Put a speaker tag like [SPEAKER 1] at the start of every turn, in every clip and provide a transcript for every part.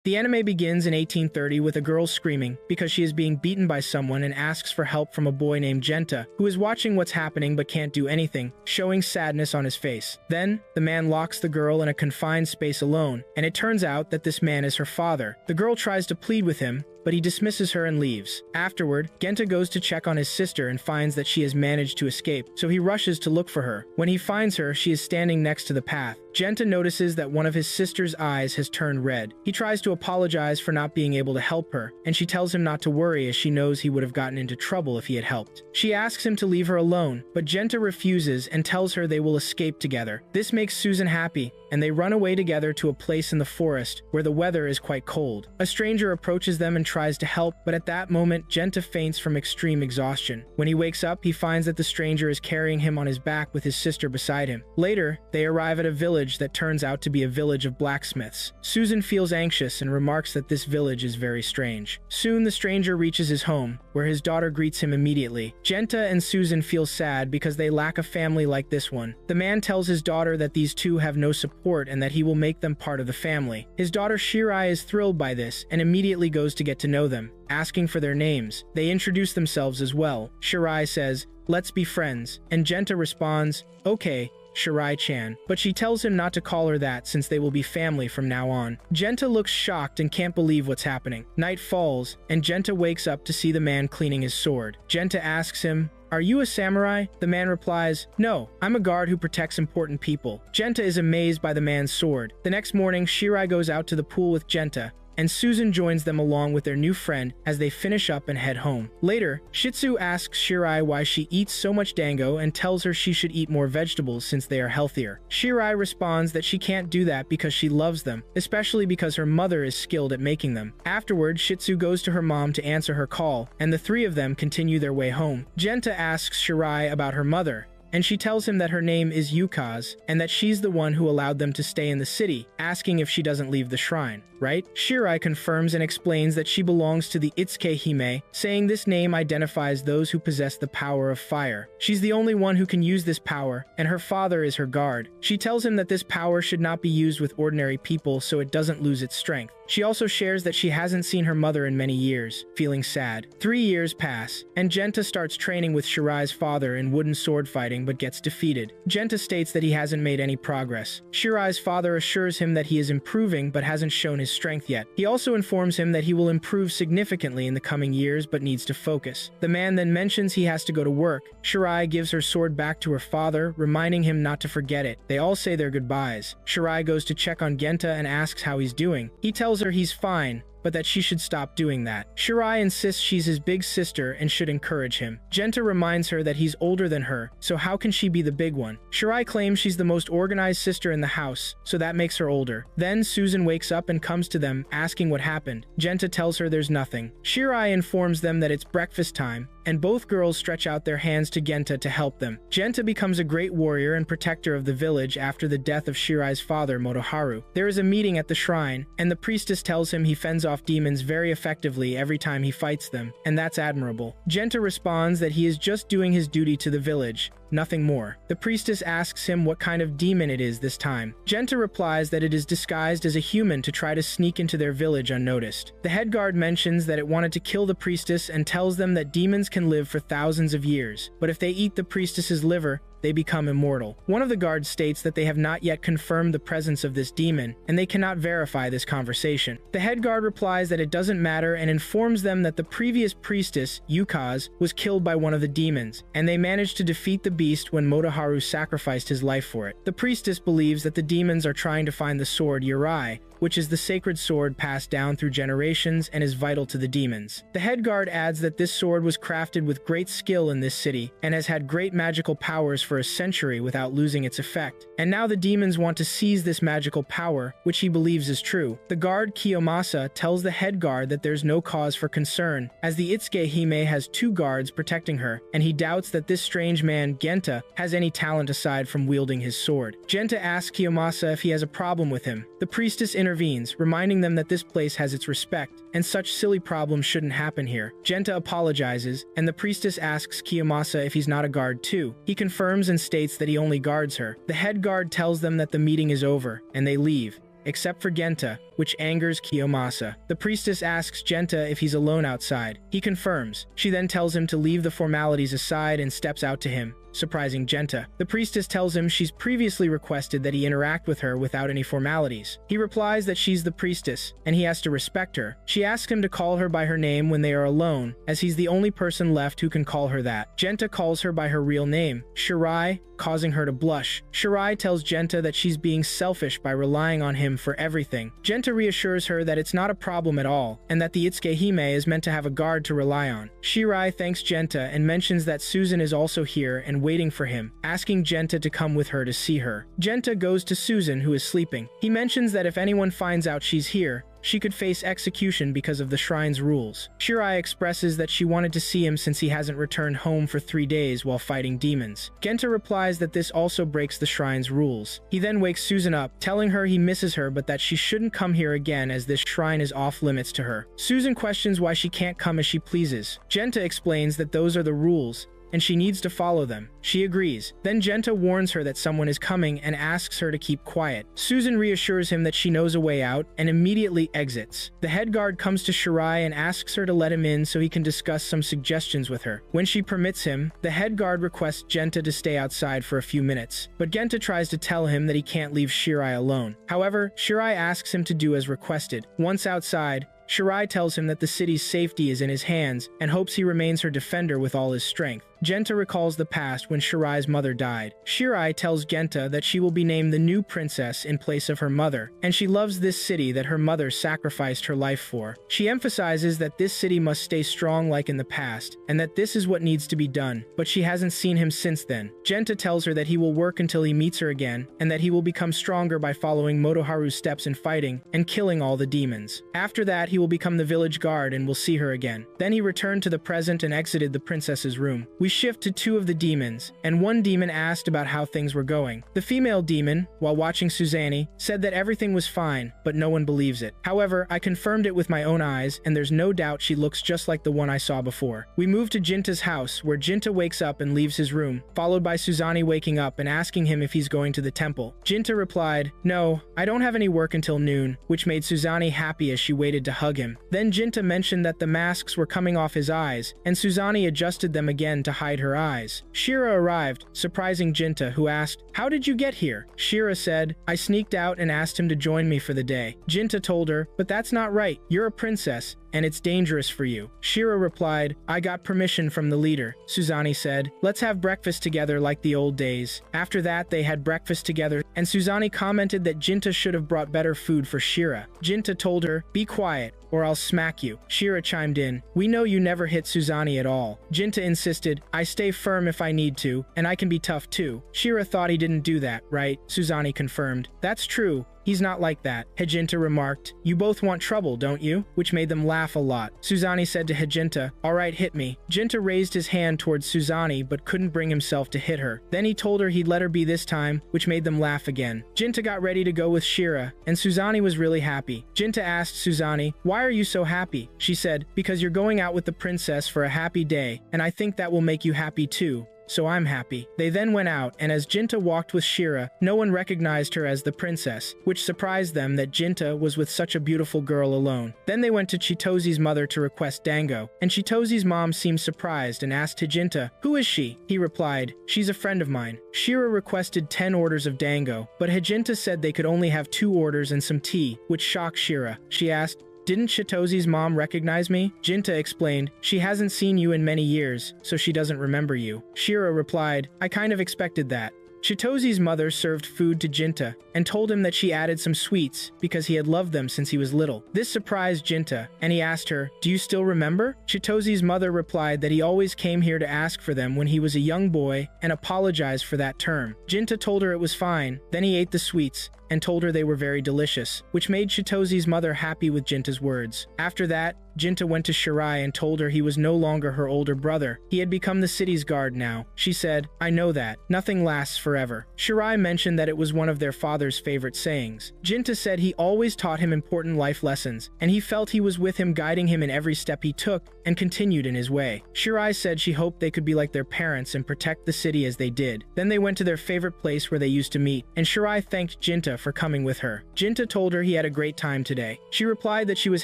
[SPEAKER 1] The anime begins in 1830 with a girl screaming because she is being beaten by someone and asks for help from a boy named Genta, who is watching what's happening but can't do anything, showing sadness on his face. Then, the man locks the girl in a confined space alone, and it turns out that this man is her father. The girl tries to plead with him, but he dismisses her and leaves. Afterward, Genta goes to check on his sister and finds that she has managed to escape, so he rushes to look for her. When he finds her, she is standing next to the path. Genta notices that one of his sister's eyes has turned red. He tries to apologize for not being able to help her, and she tells him not to worry as she knows he would have gotten into trouble if he had helped. She asks him to leave her alone, but Genta refuses and tells her they will escape together. This makes Susan happy, and they run away together to a place in the forest where the weather is quite cold. A stranger approaches them and tries to help, but at that moment, Genta faints from extreme exhaustion. When he wakes up, he finds that the stranger is carrying him on his back with his sister beside him. Later, they arrive at a village that turns out to be a village of blacksmiths. Susan feels anxious and remarks that this village is very strange. Soon, the stranger reaches his home, where his daughter greets him immediately. Genta and Susan feel sad because they lack a family like this one. The man tells his daughter that these two have no support and that he will make them part of the family. His daughter Shirai is thrilled by this and immediately goes to get to know them, asking for their names. They introduce themselves as well. Shirai says, "Let's be friends," and Genta responds, "Okay, Shirai-chan," but she tells him not to call her that since they will be family from now on. Genta looks shocked and can't believe what's happening. Night falls, and Genta wakes up to see the man cleaning his sword. Genta asks him, "Are you a samurai?" The man replies, "No, I'm a guard who protects important people." Genta is amazed by the man's sword. The next morning, Shirai goes out to the pool with Genta, and Susan joins them along with their new friend as they finish up and head home. Later, Shitsu asks Shirai why she eats so much dango and tells her she should eat more vegetables since they are healthier. Shirai responds that she can't do that because she loves them, especially because her mother is skilled at making them. Afterward, Shitsu goes to her mom to answer her call, and the three of them continue their way home. Genta asks Shirai about her mother, and she tells him that her name is Yukaz, and that she's the one who allowed them to stay in the city, asking if she doesn't leave the shrine, right? Shirai confirms and explains that she belongs to the Itsuke Hime, saying this name identifies those who possess the power of fire. She's the only one who can use this power, and her father is her guard. She tells him that this power should not be used with ordinary people so it doesn't lose its strength. She also shares that she hasn't seen her mother in many years, feeling sad. 3 years pass, and Genta starts training with Shirai's father in wooden sword fighting but gets defeated. Genta states that he hasn't made any progress. Shirai's father assures him that he is improving but hasn't shown his strength yet. He also informs him that he will improve significantly in the coming years but needs to focus. The man then mentions he has to go to work. Shirai gives her sword back to her father, reminding him not to forget it. They all say their goodbyes. Shirai goes to check on Genta and asks how he's doing. He tells her he's fine, but that she should stop doing that. Shirai insists she's his big sister and should encourage him. Genta reminds her that he's older than her, so how can she be the big one? Shirai claims she's the most organized sister in the house, so that makes her older. Then Susan wakes up and comes to them, asking what happened. Genta tells her there's nothing. Shirai informs them that it's breakfast time, and both girls stretch out their hands to Genta to help them. Genta becomes a great warrior and protector of the village after the death of Shirai's father, Motoharu. There is a meeting at the shrine, and the priestess tells him he fends off demons very effectively every time he fights them, and that's admirable. Genta responds that he is just doing his duty to the village, nothing more. The priestess asks him what kind of demon it is this time. Genta replies that it is disguised as a human to try to sneak into their village unnoticed. The head guard mentions that it wanted to kill the priestess and tells them that demons can live for thousands of years, but if they eat the priestess's liver, they become immortal. One of the guards states that they have not yet confirmed the presence of this demon, and they cannot verify this conversation. The head guard replies that it doesn't matter and informs them that the previous priestess, Yukaz, was killed by one of the demons, and they managed to defeat the beast when Motoharu sacrificed his life for it. The priestess believes that the demons are trying to find the sword Yurai, which is the sacred sword passed down through generations and is vital to the demons. The head guard adds that this sword was crafted with great skill in this city and has had great magical powers for a century without losing its effect. And now the demons want to seize this magical power, which he believes is true. The guard Kiyomasa tells the head guard that there's no cause for concern, as the Itsuke Hime has 2 guards protecting her, and he doubts that this strange man, Genta, has any talent aside from wielding his sword. Genta asks Kiyomasa if he has a problem with him. The priestess intervenes, reminding them that this place has its respect, and such silly problems shouldn't happen here. Genta apologizes, and the priestess asks Kiyomasa if he's not a guard too. He confirms and states that he only guards her. The head guard tells them that the meeting is over, and they leave, except for Genta, which angers Kiyomasa. The priestess asks Genta if he's alone outside. He confirms. She then tells him to leave the formalities aside and steps out to him, surprising Genta. The priestess tells him she's previously requested that he interact with her without any formalities. He replies that she's the priestess, and he has to respect her. She asks him to call her by her name when they are alone, as he's the only person left who can call her that. Genta calls her by her real name, Shirai, causing her to blush. Shirai tells Genta that she's being selfish by relying on him for everything. Genta reassures her that it's not a problem at all, and that the Itsukehime is meant to have a guard to rely on. Shirai thanks Genta and mentions that Susan is also here and waiting for him, asking Genta to come with her to see her. Genta goes to Susan, who is sleeping. He mentions that if anyone finds out she's here, she could face execution because of the shrine's rules. Shirai expresses that she wanted to see him since he hasn't returned home for 3 days while fighting demons. Genta replies that this also breaks the shrine's rules. He then wakes Susan up, telling her he misses her but that she shouldn't come here again as this shrine is off limits to her. Susan questions why she can't come as she pleases. Genta explains that those are the rules, and she needs to follow them. She agrees. Then Genta warns her that someone is coming and asks her to keep quiet. Susan reassures him that she knows a way out and immediately exits. The head guard comes to Shirai and asks her to let him in so he can discuss some suggestions with her. When she permits him, the head guard requests Genta to stay outside for a few minutes, but Genta tries to tell him that he can't leave Shirai alone. However, Shirai asks him to do as requested. Once outside, Shirai tells him that the city's safety is in his hands and hopes he remains her defender with all his strength. Genta recalls the past when Shirai's mother died. Shirai tells Genta that she will be named the new princess in place of her mother, and she loves this city that her mother sacrificed her life for. She emphasizes that this city must stay strong like in the past, and that this is what needs to be done, but she hasn't seen him since then. Genta tells her that he will work until he meets her again, and that he will become stronger by following Motoharu's steps in fighting and killing all the demons. After that, he will become the village guard and will see her again. Then he returned to the present and exited the princess's room. We shift to 2 of the demons, and one demon asked about how things were going. The female demon, while watching Suzanne, said that everything was fine, but no one believes it. However, I confirmed it with my own eyes, and there's no doubt she looks just like the one I saw before. We move to Jinta's house, where Jinta wakes up and leaves his room, followed by Suzanne waking up and asking him if he's going to the temple. Jinta replied, "No, I don't have any work until noon," which made Suzanne happy as she waited to hug him. Then Jinta mentioned that the masks were coming off his eyes, and Suzanne adjusted them again to hide her eyes. Shira arrived, surprising Jinta, who asked, "How did you get here?" Shira said, "I sneaked out and asked him to join me for the day." Jinta told her, "But that's not right. You're a princess, and it's dangerous for you." Shira replied, "I got permission from the leader." Suzanne said, "Let's have breakfast together like the old days." After that, they had breakfast together, and Suzanne commented that Jinta should have brought better food for Shira. Jinta told her, "Be quiet, or I'll smack you." Shira chimed in, "We know you never hit Suzanne at all." Jinta insisted, "I stay firm if I need to, and I can be tough too." Shira thought he didn't do that, right? Suzanne confirmed, "That's true. He's not like that." Hejinta remarked, "You both want trouble, don't you?" Which made them laugh a lot. Suzanne said to Hejinta, "Alright, hit me." Jinta raised his hand towards Suzanne but couldn't bring himself to hit her. Then he told her he'd let her be this time, which made them laugh again. Jinta got ready to go with Shira, and Suzanne was really happy. Jinta asked Suzanne, "Why are you so happy?" She said, "Because you're going out with the princess for a happy day, and I think that will make you happy too. So I'm happy." They then went out, and as Jinta walked with Shira, no one recognized her as the princess, which surprised them that Jinta was with such a beautiful girl alone. Then they went to Chitozi's mother to request dango, and Chitozi's mom seemed surprised and asked Hejinta, "Who is she?" He replied, "She's a friend of mine." Shira requested 10 orders of dango, but Hejinta said they could only have 2 orders and some tea, which shocked Shira. She asked, "Didn't Chitozi's mom recognize me?" Jinta explained, "She hasn't seen you in many years, so she doesn't remember you." Shira replied, "I kind of expected that." Chitozi's mother served food to Jinta and told him that she added some sweets because he had loved them since he was little. This surprised Jinta, and he asked her, "Do you still remember?" Chitozi's mother replied that he always came here to ask for them when he was a young boy and apologized for that term. Jinta told her it was fine, then he ate the sweets and told her they were very delicious, which made Chitozi's mother happy with Jinta's words. After that, Jinta went to Shirai and told her he was no longer her older brother. He had become the city's guard now. She said, I know that. Nothing lasts forever. Shirai mentioned that it was one of their father's favorite sayings. Jinta said he always taught him important life lessons, and he felt he was with him, guiding him in every step he took, and continued in his way. Shirai said she hoped they could be like their parents and protect the city as they did. Then they went to their favorite place where they used to meet, and Shirai thanked Jinta for coming with her. Jinta told her he had a great time today. She replied that she was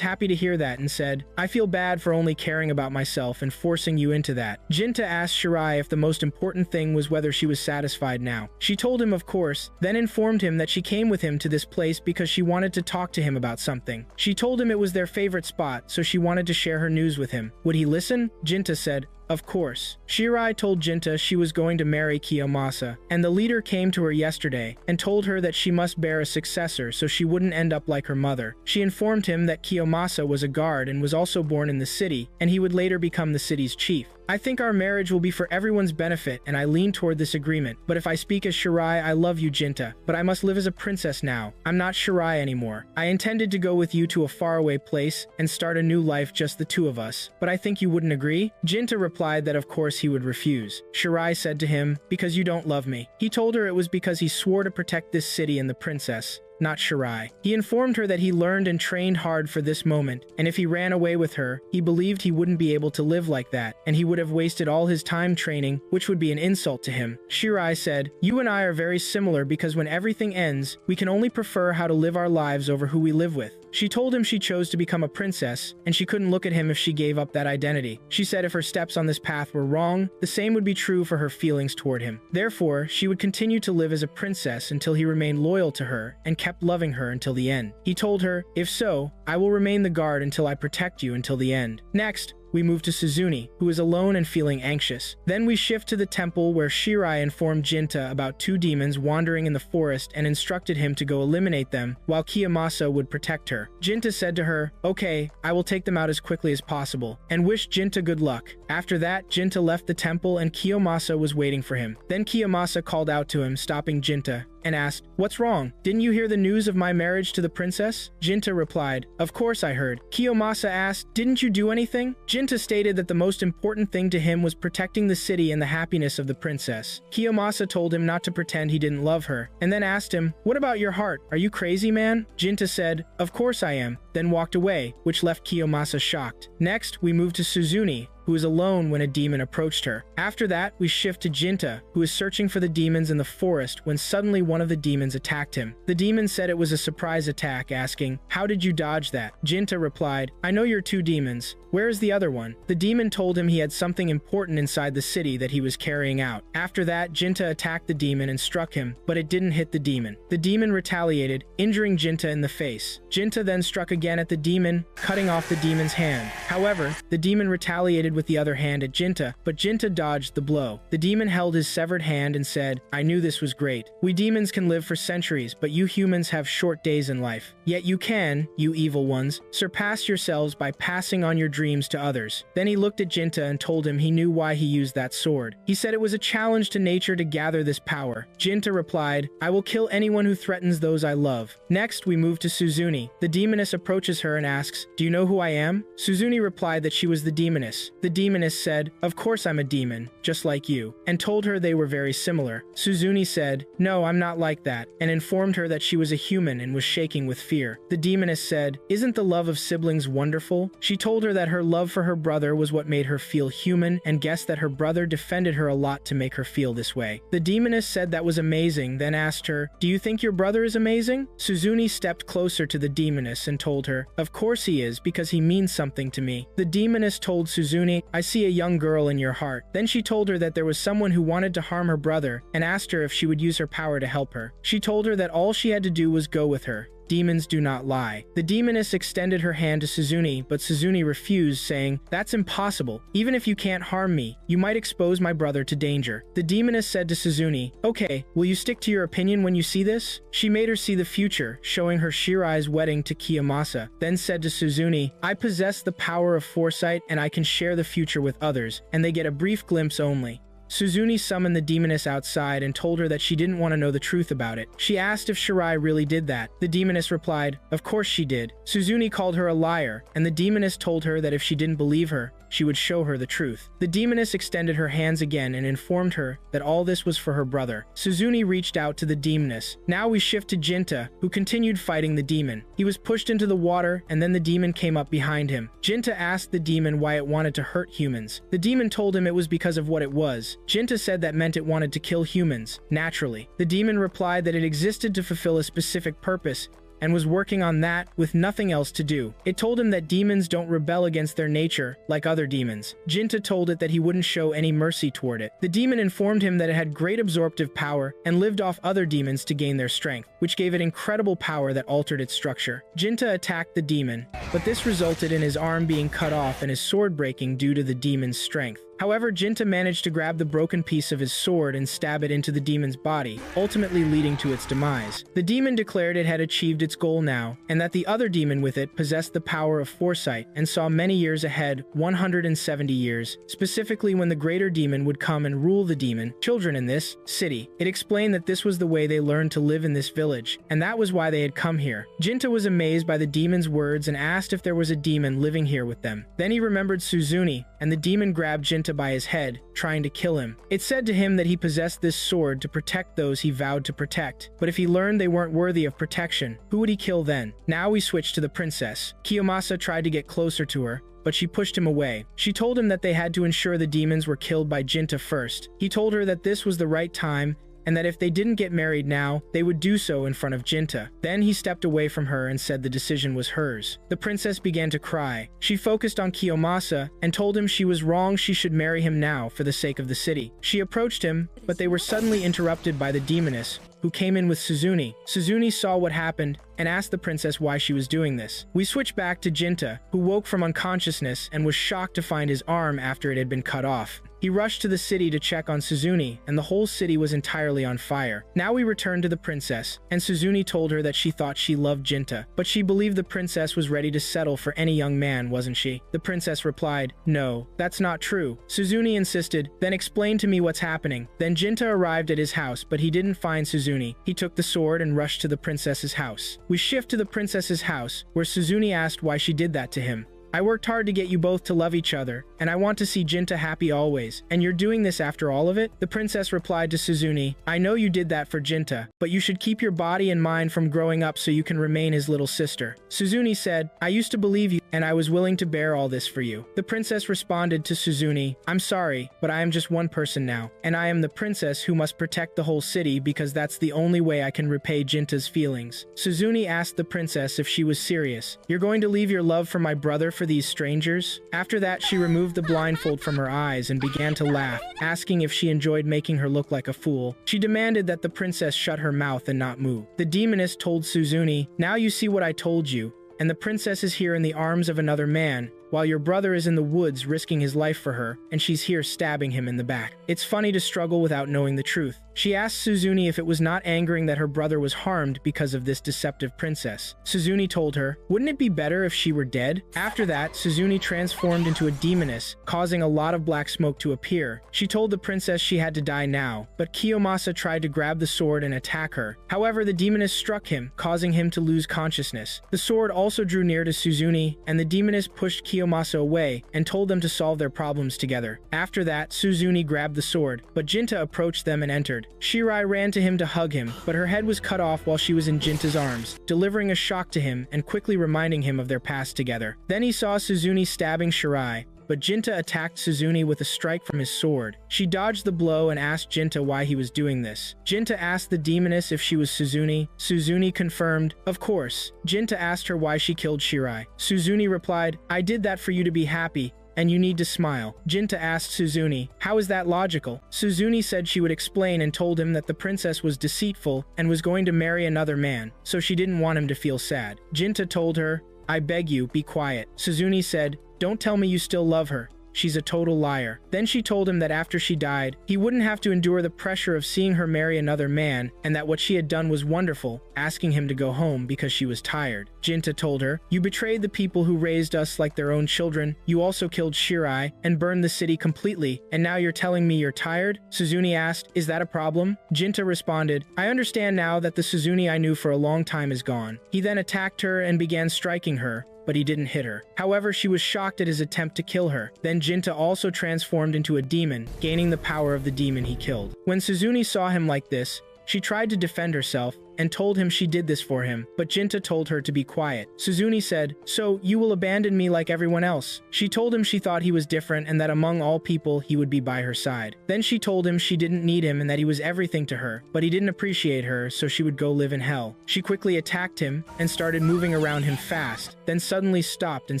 [SPEAKER 1] happy to hear that and said, I feel bad for only caring about myself and forcing you into that. Jinta asked Shirai if the most important thing was whether she was satisfied now. She told him of course, then informed him that she came with him to this place because she wanted to talk to him about something. She told him it was their favorite spot, so she wanted to share her news with him. Would he listen? Jinta said, of course. Shirai told Jinta she was going to marry Kiyomasa, and the leader came to her yesterday and told her that she must bear a successor so she wouldn't end up like her mother. She informed him that Kiyomasa was a guard and was also born in the city, and he would later become the city's chief. I think our marriage will be for everyone's benefit, and I lean toward this agreement. But if I speak as Shirai, I love you, Jinta, but I must live as a princess now. I'm not Shirai anymore. I intended to go with you to a faraway place and start a new life, just the two of us. But I think you wouldn't agree? Jinta replied that of course he would refuse. Shirai said to him, because you don't love me. He told her it was because he swore to protect this city and the princess, not Shirai. He informed her that he learned and trained hard for this moment, and if he ran away with her, he believed he wouldn't be able to live like that, and he would have wasted all his time training, which would be an insult to him. Shirai said, you and I are very similar because when everything ends, we can only prefer how to live our lives over who we live with. She told him she chose to become a princess, and she couldn't look at him if she gave up that identity. She said if her steps on this path were wrong, the same would be true for her feelings toward him. Therefore, she would continue to live as a princess until he remained loyal to her and kept loving her until the end. He told her, if so, I will remain the guard until I protect you until the end. Next, we move to Suzune, who is alone and feeling anxious. Then we shift to the temple where Shirai informed Jinta about two demons wandering in the forest and instructed him to go eliminate them while Kiyomasa would protect her. Jinta said to her, okay, I will take them out as quickly as possible, and wished Jinta good luck. After that, Jinta left the temple and Kiyomasa was waiting for him. Then Kiyomasa called out to him, stopping Jinta, and asked, what's wrong? Didn't you hear the news of my marriage to the princess? Jinta replied, of course I heard. Kiyomasa asked, didn't you do anything? Jinta stated that the most important thing to him was protecting the city and the happiness of the princess. Kiyomasa told him not to pretend he didn't love her, and then asked him, what about your heart? Are you crazy, man? Jinta said, of course I am, then walked away, which left Kiyomasa shocked. Next, we move to Suzune, who was alone when a demon approached her. After that, we shift to Jinta, who is searching for the demons in the forest when suddenly one of the demons attacked him. The demon said it was a surprise attack, asking, how did you dodge that? Jinta replied, I know you're two demons. Where is the other one? The demon told him he had something important inside the city that he was carrying out. After that, Jinta attacked the demon and struck him, but it didn't hit the demon. The demon retaliated, injuring Jinta in the face. Jinta then struck again at the demon, cutting off the demon's hand. However, the demon retaliated with the other hand at Jinta, but Jinta dodged the blow. The demon held his severed hand and said, I knew this was great. We demons can live for centuries, but you humans have short days in life. Yet you can, you evil ones, surpass yourselves by passing on your dreams to others. Then he looked at Jinta and told him he knew why he used that sword. He said it was a challenge to nature to gather this power. Jinta replied, I will kill anyone who threatens those I love. Next, we move to Suzune. The demoness approaches her and asks, do you know who I am? Suzune replied that she was the demoness. The demoness said, of course I'm a demon, just like you, and told her they were very similar. Suzune said, no, I'm not like that, and informed her that she was a human and was shaking with fear. The demoness said, isn't the love of siblings wonderful? She told her that her love for her brother was what made her feel human, and guessed that her brother defended her a lot to make her feel this way. The demoness said that was amazing, then asked her, do you think your brother is amazing? Suzune stepped closer to the demoness and told her, of course he is, because he means something to me. The demoness told Suzune, I see a young girl in your heart. Then she told her that there was someone who wanted to harm her brother, and asked her if she would use her power to help her. She told her that all she had to do was go with her. Demons do not lie. The demoness extended her hand to Suzune, but Suzune refused, saying, that's impossible. Even if you can't harm me, you might expose my brother to danger. The demoness said to Suzune, okay, will you stick to your opinion when you see this? She made her see the future, showing her Shirai's wedding to Kiyomasa, then said to Suzune, I possess the power of foresight and I can share the future with others, and they get a brief glimpse only. Suzune summoned the demoness outside and told her that she didn't want to know the truth about it. She asked if Shirai really did that. The demoness replied, of course she did. Suzune called her a liar, and the demoness told her that if she didn't believe her, she would show her the truth. The demoness extended her hands again and informed her that all this was for her brother. Suzune reached out to the demoness. Now we shift to Jinta, who continued fighting the demon. He was pushed into the water, and then the demon came up behind him. Jinta asked the demon why it wanted to hurt humans. The demon told him it was because of what it was. Jinta said that meant it wanted to kill humans, naturally. The demon replied that it existed to fulfill a specific purpose, and was working on that with nothing else to do. It told him that demons don't rebel against their nature like other demons. Jinta told it that he wouldn't show any mercy toward it. The demon informed him that it had great absorptive power and lived off other demons to gain their strength, which gave it incredible power that altered its structure. Jinta attacked the demon, but this resulted in his arm being cut off and his sword breaking due to the demon's strength. However, Jinta managed to grab the broken piece of his sword and stab it into the demon's body, ultimately leading to its demise. The demon declared it had achieved its goal now, and that the other demon with it possessed the power of foresight and saw many years ahead, 170 years, specifically when the greater demon would come and rule the demon children in this city. It explained that this was the way they learned to live in this village, and that was why they had come here. Jinta was amazed by the demon's words and asked if there was a demon living here with them. Then he remembered Suzune, and the demon grabbed Jinta by his head, trying to kill him. It said to him that he possessed this sword to protect those he vowed to protect, but if he learned they weren't worthy of protection, who would he kill then? Now we switch to the princess. Kiyomasa tried to get closer to her, but she pushed him away. She told him that they had to ensure the demons were killed by Jinta first. He told her that this was the right time, and that if they didn't get married now, they would do so in front of Jinta. Then he stepped away from her and said the decision was hers. The princess began to cry. She focused on Kiyomasa and told him she was wrong, she should marry him now for the sake of the city. She approached him, but they were suddenly interrupted by the demoness, who came in with Suzune. Suzune saw what happened and asked the princess why she was doing this. We switch back to Jinta, who woke from unconsciousness and was shocked to find his arm after it had been cut off. He rushed to the city to check on Suzune, and the whole city was entirely on fire. Now we return to the princess, and Suzune told her that she thought she loved Jinta, but she believed the princess was ready to settle for any young man, wasn't she? The princess replied, no, that's not true. Suzune insisted, then explain to me what's happening. Then Jinta arrived at his house, but he didn't find Suzune. He took the sword and rushed to the princess's house. We shift to the princess's house, where Suzune asked why she did that to him. I worked hard to get you both to love each other, and I want to see Jinta happy always, and you're doing this after all of it? The princess replied to Suzune, I know you did that for Jinta, but you should keep your body and mind from growing up so you can remain his little sister. Suzune said, I used to believe you, and I was willing to bear all this for you. The princess responded to Suzune, I'm sorry, but I am just one person now, and I am the princess who must protect the whole city because that's the only way I can repay Jinta's feelings. Suzune asked the princess if she was serious. You're going to leave your love for my brother for these strangers? After that, she removed the blindfold from her eyes and began to laugh, asking if she enjoyed making her look like a fool. She demanded that the princess shut her mouth and not move. The demoness told Suzune, now you see what I told you, and the princess is here in the arms of another man, while your brother is in the woods risking his life for her, and she's here stabbing him in the back. It's funny to struggle without knowing the truth. She asked Suzune if it was not angering that her brother was harmed because of this deceptive princess. Suzune told her, wouldn't it be better if she were dead? After that, Suzune transformed into a demoness, causing a lot of black smoke to appear. She told the princess she had to die now, but Kiyomasa tried to grab the sword and attack her. However, the demoness struck him, causing him to lose consciousness. The sword also drew near to Suzune, and the demoness pushed Kiyomasa away and told them to solve their problems together. After that, Suzune grabbed the sword, but Jinta approached them and entered. Shirai ran to him to hug him, but her head was cut off while she was in Jinta's arms, delivering a shock to him and quickly reminding him of their past together. Then he saw Suzune stabbing Shirai, but Jinta attacked Suzune with a strike from his sword. She dodged the blow and asked Jinta why he was doing this. Jinta asked the demoness if she was Suzune. Suzune confirmed, of course. Jinta asked her why she killed Shirai. Suzune replied, I did that for you to be happy, and you need to smile. Jinta asked Suzune, how is that logical? Suzune said she would explain and told him that the princess was deceitful and was going to marry another man, so she didn't want him to feel sad. Jinta told her, I beg you, be quiet. Suzune said, don't tell me you still love her. she's a total liar. Then she told him that after she died, he wouldn't have to endure the pressure of seeing her marry another man, and that what she had done was wonderful, asking him to go home because she was tired. Jinta told her, "You betrayed the people who raised us like their own children, you also killed Shirai, and burned the city completely, and now you're telling me you're tired?" Suzune asked, "Is that a problem?" Jinta responded, "I understand now that the Suzune I knew for a long time is gone." He then attacked her and began striking her, but he didn't hit her. However, she was shocked at his attempt to kill her. Then Jinta also transformed into a demon, gaining the power of the demon he killed. When Suzune saw him like this, she tried to defend herself and told him she did this for him, but Jinta told her to be quiet. Suzune said, "So, you will abandon me like everyone else?" She told him she thought he was different and that among all people he would be by her side. Then she told him she didn't need him and that he was everything to her, but he didn't appreciate her, so she would go live in hell. She quickly attacked him and started moving around him fast, then suddenly stopped and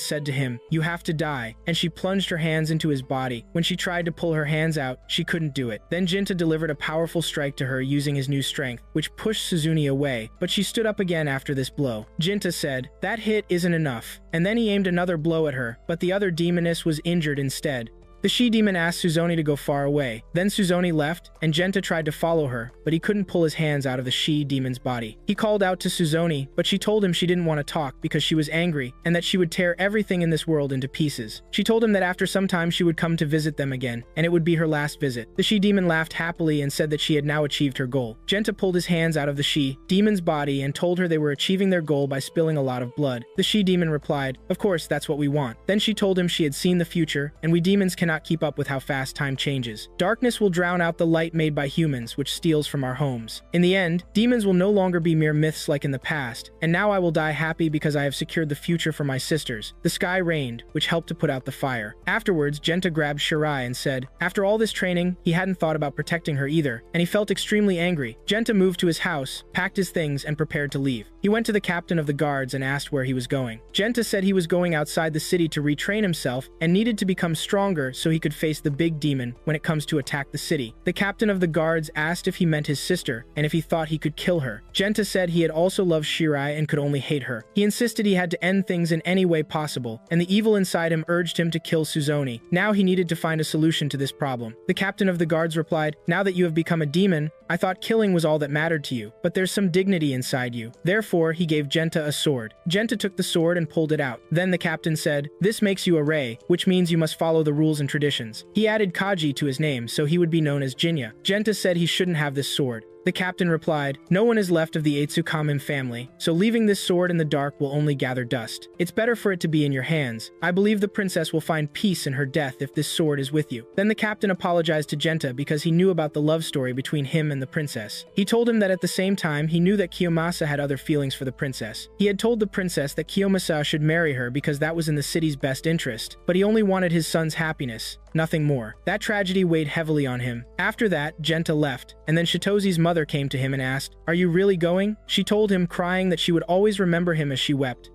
[SPEAKER 1] said to him, "You have to die," and she plunged her hands into his body. When she tried to pull her hands out, she couldn't do it. Then Jinta delivered a powerful strike to her using his new strength, which pushed Suzune away, but she stood up again after this blow. Jinta said, "That hit isn't enough," and then he aimed another blow at her, but the other demoness was injured instead. The she-demon asked Suzone to go far away. Then Suzone left, and Jinta tried to follow her, but he couldn't pull his hands out of the she-demon's body. He called out to Suzone, but she told him she didn't want to talk because she was angry, and that she would tear everything in this world into pieces. She told him that after some time she would come to visit them again, and it would be her last visit. The she-demon laughed happily and said that she had now achieved her goal. Jinta pulled his hands out of the she-demon's body and told her they were achieving their goal by spilling a lot of blood. The she-demon replied, "Of course, that's what we want." Then she told him she had seen the future, and we demons cannot keep up with how fast time changes. Darkness will drown out the light made by humans, which steals from our homes. In the end, demons will no longer be mere myths like in the past, and now I will die happy because I have secured the future for my sisters. The sky rained, which helped to put out the fire. Afterwards, Jinta grabbed Shirai and said, after all this training, he hadn't thought about protecting her either, and he felt extremely angry. Jinta moved to his house, packed his things, and prepared to leave. He went to the captain of the guards and asked where he was going. Jinta said he was going outside the city to retrain himself and needed to become stronger so he could face the big demon when it comes to attack the city. The captain of the guards asked if he meant his sister and if he thought he could kill her. Jinta said he had also loved Shirai and could only hate her. He insisted he had to end things in any way possible, and the evil inside him urged him to kill Suzone. Now he needed to find a solution to this problem. The captain of the guards replied, "Now that you have become a demon, I thought killing was all that mattered to you, but there's some dignity inside you." Therefore, he gave Jinta a sword. Jinta took the sword and pulled it out. Then the captain said, "This makes you a Rei, which means you must follow the rules and traditions." He added Kaji to his name, so he would be known as Jinya. Jinta said he shouldn't have this sword. The captain replied, "No one is left of the Eitsukamen family, so leaving this sword in the dark will only gather dust. It's better for it to be in your hands. I believe the princess will find peace in her death if this sword is with you." Then the captain apologized to Jinta because he knew about the love story between him and the princess. He told him that at the same time he knew that Kiyomasa had other feelings for the princess. He had told the princess that Kiyomasa should marry her because that was in the city's best interest, but he only wanted his son's happiness, nothing more. That tragedy weighed heavily on him. After that, Jinta left, and then Shitozi's mother came to him and asked, "Are you really going?" She told him, crying, that she would always remember him as she wept.